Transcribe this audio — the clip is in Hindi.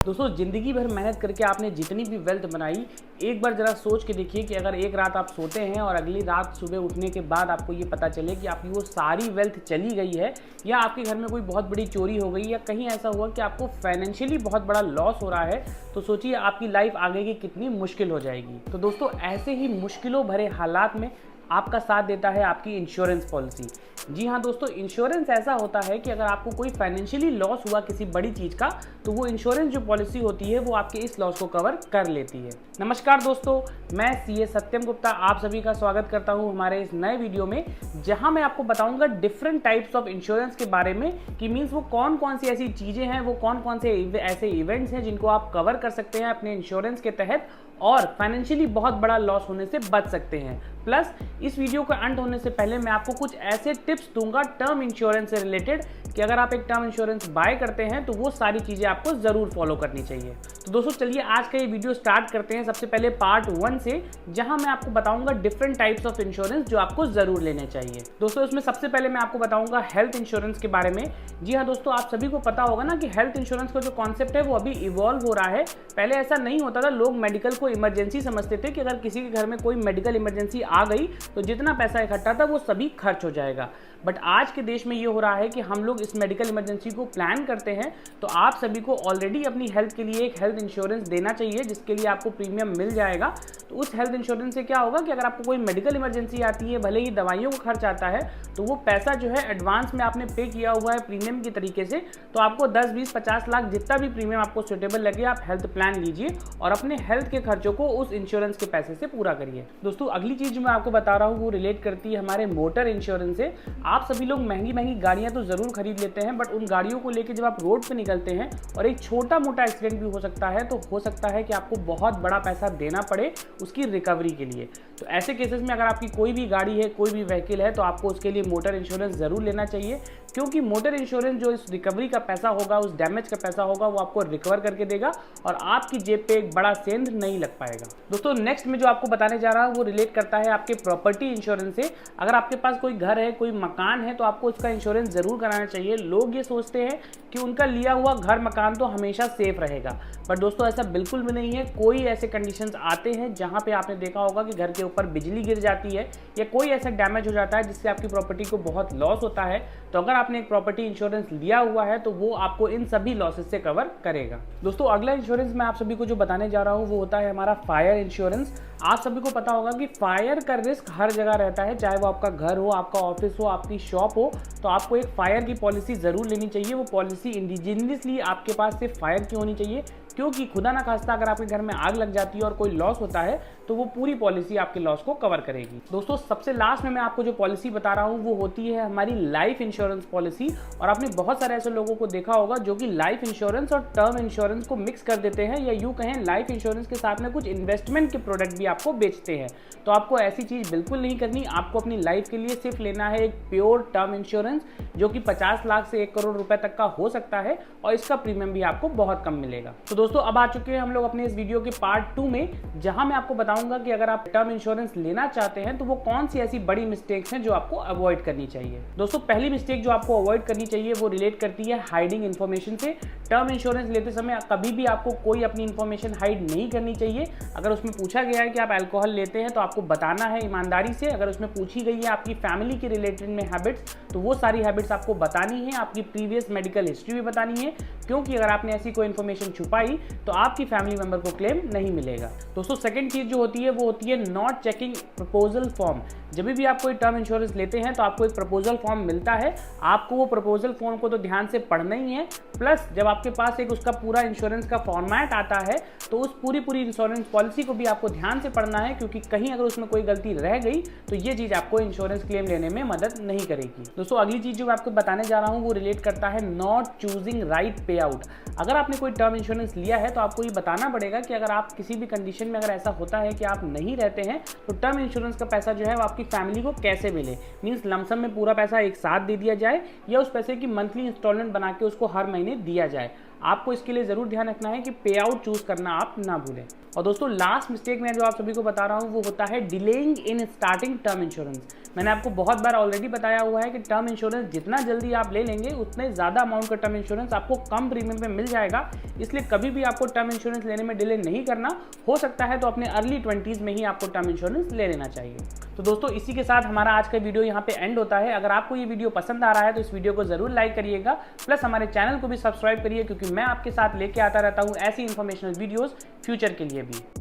दोस्तों ज़िंदगी भर मेहनत करके आपने जितनी भी वेल्थ बनाई, एक बार ज़रा सोच के देखिए कि अगर एक रात आप सोते हैं और अगली रात सुबह उठने के बाद आपको ये पता चले कि आपकी वो सारी वेल्थ चली गई है, या आपके घर में कोई बहुत बड़ी चोरी हो गई, या कहीं ऐसा हुआ कि आपको फाइनेंशियली बहुत बड़ा लॉस हो रहा है, तो सोचिए आपकी लाइफ आगे की कितनी मुश्किल हो जाएगी। तो दोस्तों, ऐसे ही मुश्किलों भरे हालात में आपका साथ देता है आपकी इंश्योरेंस पॉलिसी। जी हाँ दोस्तों, इंश्योरेंस ऐसा होता है कि अगर आपको कोई फाइनेंशियली लॉस हुआ किसी बड़ी चीज़ का, तो वो इंश्योरेंस जो पॉलिसी होती है वो आपके इस लॉस को कवर कर लेती है। नमस्कार दोस्तों, मैं सीए सत्यम गुप्ता आप सभी का स्वागत करता हूँ हमारे इस नए वीडियो में, जहाँ मैं आपको बताऊँगा डिफरेंट टाइप्स ऑफ इंश्योरेंस के बारे में कि मीन्स वो कौन कौन सी ऐसी चीज़ें हैं, वो कौन कौन से ऐसे इवेंट्स हैं जिनको आप कवर कर सकते हैं अपने इंश्योरेंस के तहत और फाइनेंशियली बहुत बड़ा लॉस होने से बच सकते हैं। प्लस इस वीडियो का अंत होने से पहले मैं आपको कुछ ऐसे टिप्स दूंगा टर्म इंश्योरेंस से रिलेटेड कि अगर आप एक टर्म इंश्योरेंस बाय करते हैं तो वो सारी चीज़ें आपको ज़रूर फॉलो करनी चाहिए। तो दोस्तों चलिए आज का ये वीडियो स्टार्ट करते हैं सबसे पहले पार्ट 1 से, जहां मैं आपको बताऊंगा डिफरेंट टाइप्स ऑफ इंश्योरेंस जो आपको ज़रूर लेने चाहिए। दोस्तों इसमें सबसे पहले मैं आपको बताऊंगा हेल्थ इंश्योरेंस के बारे में। जी हाँ दोस्तों, आप सभी को पता होगा ना कि हेल्थ इंश्योरेंस का जो कॉन्सेप्ट है वो अभी इवॉल्व हो रहा है। पहले ऐसा नहीं होता था, लोग मेडिकल को इमरजेंसी समझते थे कि अगर किसी के घर में कोई मेडिकल इमरजेंसी आ गई तो जितना पैसा इकट्ठा था वो सभी खर्च हो जाएगा। बट आज के देश में ये हो रहा है कि हम लोग इस मेडिकल इमरजेंसी को प्लान करते हैं, तो आप सभी को ऑलरेडी अपनी हेल्थ के लिए एक हेल्थ इंश्योरेंस देना चाहिए जिसके लिए आपको प्रीमियम मिल जाएगा। तो उस हेल्थ इंश्योरेंस से क्या होगा कि अगर आपको कोई मेडिकल इमरजेंसी आती है, भले ही दवाइयों का खर्च आता है, तो वो पैसा जो है एडवांस में आपने पे किया हुआ है प्रीमियम की तरीके से, तो आपको 10, 20, 50 लाख जितना भी प्रीमियम आपको सुटेबल लगे आप हेल्थ प्लान लीजिए और अपने हेल्थ के खर्चों को उस इंश्योरेंस के पैसे से पूरा करिए। दोस्तों अगली चीज जो मैं आपको बता रहा हूँ वो रिलेट करती है हमारे मोटर इंश्योरेंस से। आप सभी लोग महंगी महंगी गाड़ियां तो जरूर खरीद लेते हैं, बट उन गाड़ियों को लेकर जब आप रोड पे निकलते हैं और एक छोटा मोटा एक्सीडेंट भी हो सकता है, तो हो सकता है कि आपको बहुत बड़ा पैसा देना पड़े उसकी रिकवरी के लिए। तो ऐसे केसेस में अगर आपकी कोई भी गाड़ी है, कोई भी व्हीकल है, तो आपको उसके लिए मोटर इंश्योरेंस जरूर लेना चाहिए, क्योंकि मोटर इंश्योरेंस जो इस रिकवरी का पैसा होगा, उस डैमेज का पैसा होगा, वो आपको रिकवर करके देगा और आपकी जेब पे एक बड़ा सेंध नहीं लग पाएगा। दोस्तों नेक्स्ट में जो आपको बताने जा रहा हूं वो रिलेट करता है आपके प्रॉपर्टी इंश्योरेंस से। अगर आपके पास कोई घर है, कोई मकान है, तो आपको उसका इंश्योरेंस जरूर कराना चाहिए। लोग ये सोचते हैं कि उनका लिया हुआ घर मकान तो हमेशा सेफ रहेगा, पर दोस्तों ऐसा बिल्कुल भी नहीं है। कोई ऐसे कंडीशंस आते हैं जहां पे आपने देखा होगा कि घर के ऊपर बिजली गिर जाती है या कोई ऐसा डैमेज हो जाता है जिससे आपकी प्रॉपर्टी को बहुत लॉस होता है। तो अगर आपने एक प्रॉपर्टी इंश्योरेंस लिया हुआ है तो वो आपको इन सभी लॉसेस से कवर करेगा। दोस्तों अगला इंश्योरेंस मैं आप सभी को जो बताने जा रहा हूँ वो होता है हमारा फायर इंश्योरेंस। आप सभी को पता होगा कि फायर का रिस्क हर जगह रहता है, चाहे वो आपका घर हो, आपका ऑफिस हो, आपकी शॉप हो, तो आपको एक फायर की पॉलिसी जरूर लेनी चाहिए। वो पॉलिसी इंडिजिनियसली आपके पास सिर्फ फायर की होनी चाहिए, क्योंकि खुदा ना खास्ता अगर आपके घर में आग लग जाती है और कोई लॉस होता है तो वो पूरी पॉलिसी आपके लॉस को कवर करेगी। दोस्तों सबसे लास्ट में मैं आपको जो पॉलिसी बता रहा हूँ वो होती है हमारी लाइफ इंश्योरेंस पॉलिसी। और आपने बहुत सारे ऐसे लोगों को देखा होगा जो कि लाइफ इंश्योरेंस और टर्म इंश्योरेंस को मिक्स कर देते हैं, या यूं कहें लाइफ इंश्योरेंस के साथ में कुछ इन्वेस्टमेंट के प्रोडक्ट भी आपको बेचते हैं। तो आपको ऐसी चीज बिल्कुल नहीं करनी। आपको अपनी लाइफ के लिए सिर्फ लेना है एक प्योर टर्म इंश्योरेंस जो कि 50 लाख से 1 करोड़ रुपए तक का हो सकता है, और इसका प्रीमियम भी आपको बहुत कम मिलेगा। तो दोस्तों अब आ चुके हैं हम लोग अपने इस वीडियो के पार्ट 2 में, जहां मैं आपको बताऊंगा कि अगर आप टर्म इंश्योरेंस लेना चाहते हैं तो वो कौन सी ऐसी बड़ी मिस्टेक्स हैं जो आपको अवॉइड करनी चाहिए। दोस्तों पहली मिस्टेक जो आपको अवॉइड करनी चाहिए वो रिलेट करती है हाइडिंग इन्फॉर्मेशन से। टर्म इंश्योरेंस लेते समय कभी भी आपको कोई अपनी इन्फॉर्मेशन हाइड नहीं करनी चाहिए। अगर उसमें पूछा गया है कि आप अल्कोहल लेते हैं तो आपको बताना है ईमानदारी से। अगर उसमें पूछी गई है आपकी फैमिली के रिलेटेड में हैबिट्स, तो वो सारी हैबिट्स आपको बतानी है। आपकी प्रीवियस मेडिकल हिस्ट्री भी बतानी है, क्योंकि अगर आपने ऐसी कोई इन्फॉर्मेशन छुपाई तो आपकी फैमिली मेंबर को क्लेम नहीं मिलेगा। दोस्तों सेकंड चीज जो होती है वो होती है नॉट चेकिंग प्रपोजल फॉर्म। जब भी आप कोई टर्म इंश्योरेंस लेते हैं तो आपको एक प्रपोजल फॉर्म मिलता है, आपको वो प्रपोजल फॉर्म को तो ध्यान से पढ़ना ही है। प्लस जब आपके पास एक उसका पूरा इंश्योरेंस का फॉर्मेट आता है तो उस पूरी इंश्योरेंस पॉलिसी को भी आपको ध्यान से पढ़ना है, क्योंकि कहीं अगर उसमें कोई गलती रह गई तो ये चीज आपको इंश्योरेंस क्लेम लेने में मदद नहीं करेगी। दोस्तों अगली चीज जो मैं आपको बताने जा रहा हूँ वो रिलेट करता है नॉट चूजिंग राइट पे आउट। अगर आपने कोई टर्म इंश्योरेंस लिया है तो आपको ये बताना पड़ेगा कि अगर आप किसी भी कंडीशन में अगर ऐसा होता है कि आप नहीं रहते हैं तो टर्म इंश्योरेंस का पैसा जो है वो आपकी फैमिली को कैसे मिले। मींस लमसम में पूरा पैसा एक साथ दे दिया जाए या उस पैसे की मंथली इंस्टॉलमेंट बना के उसको हर महीने दिया जाए। आपको इसके लिए ज़रूर ध्यान रखना है कि पे आउट चूज़ करना आप ना भूलें। और दोस्तों लास्ट मिस्टेक मैं जो आप सभी को बता रहा हूँ वो होता है delaying in starting term insurance. मैंने आपको बहुत बार ऑलरेडी बताया हुआ है कि टर्म इंश्योरेंस जितना जल्दी आप ले लेंगे उतने ज़्यादा अमाउंट का टर्म इंश्योरेंस आपको कम प्रीमियम में मिल जाएगा। इसलिए कभी भी आपको टर्म इंश्योरेंस लेने में डिले नहीं करना, हो सकता है तो अपने अर्ली 20s में ही आपको टर्म इंश्योरेंस ले लेना चाहिए। तो दोस्तों इसी के साथ हमारा आज का वीडियो यहाँ पे एंड होता है। अगर आपको ये वीडियो पसंद आ रहा है तो इस वीडियो को जरूर लाइक करिएगा, प्लस हमारे चैनल को भी सब्सक्राइब करिए, क्योंकि मैं आपके साथ लेके आता रहता हूँ ऐसी इन्फॉर्मेशनल वीडियोस फ्यूचर के लिए भी।